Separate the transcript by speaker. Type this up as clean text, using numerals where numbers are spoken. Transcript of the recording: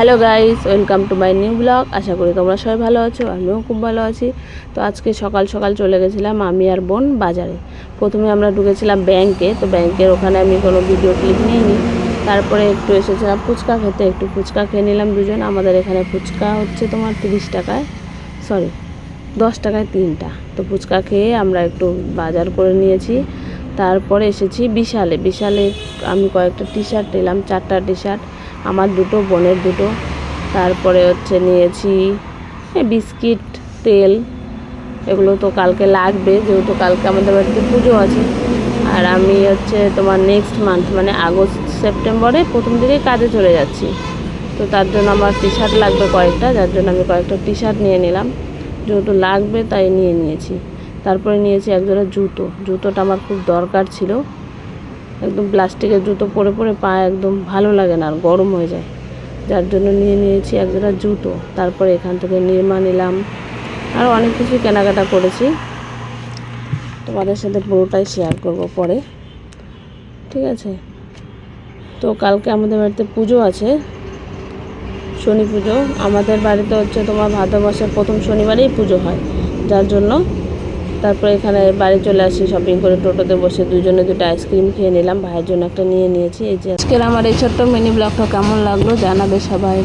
Speaker 1: Hello guys, welcome to my new blog. আশা করি তোমরা সবাই ভালো আছো, আমিও খুব ভালো আছি। তো আজকে সকাল সকাল চলে গেছিলাম আমি আর বোন বাজারে। প্রথমে আমরা ঢুকেছিলাম ব্যাংকে, তো ব্যাংকের ওখানে আমি কোনো ভিডিও ক্লিপ নিইনি। তারপরে একটু এসেছিলাম ফুচকা খেতে, একটু ফুচকা খেয়ে নিলাম দুজন। আমাদের এখানে ফুচকা হচ্ছে তোমার 30 টাকায়, সরি 10 টাকায় 3টা। তো ফুচকা খেয়ে আমরা একটু বাজার করে নিয়েছি। তারপরে এসেছি বিশালে আমি কয়েকটা টি শার্ট নিলাম, 4টা টি শার্ট, আমার দুটো, বোনের দুটো। তারপরে নিয়েছি বিস্কিট, তেল, এগুলো তো কালকে লাগবে, যেহেতু কালকে আমাদের বাড়িতে পুজো আছে। আর আমি তোমার নেক্সট মান্থ মানে আগস্ট সেপ্টেম্বরে প্রথম দিকে কাজে চলে যাচ্ছি। তো তার জন্য আমার টি শার্ট লাগবে কয়েকটা, যার জন্য আমি কয়েকটা টি শার্ট নিয়ে নিলাম, যেহেতু লাগবে তাই নিয়েছি। তারপরে নিয়েছি একজোড়া জুতোটা আমার খুব দরকার ছিল। একদম প্লাস্টিকের জুতো পরে পা একদম ভালো লাগে না, আর গরম হয়ে যায়, যার জন্য নিয়েছি একজোড়া জুতো। তারপরে এখান থেকে নিরমা নিলাম, আর অনেক কিছু কেনাকাটা করেছি। তোমাদের সাথে পুরোটাই শেয়ার করব পরে, ঠিক আছে? তো কালকে আমাদের বাড়িতে পুজো আছে, শনি পুজো। আমাদের বাড়িতে তোমার ভাদ্র মাসের প্রথম শনিবারেই পুজো হয়, যার জন্য তারপরে এখানে বাড়ি চলে আসি শপিং করে। টোটোতে বসে দুজনে দুটো আইসক্রিম খেয়ে নিলাম, ভাইয়ের জন্য একটা নিয়ে নিয়েছি। এই যে আজকের আমার এই ছোট্ট মিনি ব্লগটা কেমন লাগলো জানাবে সবাই।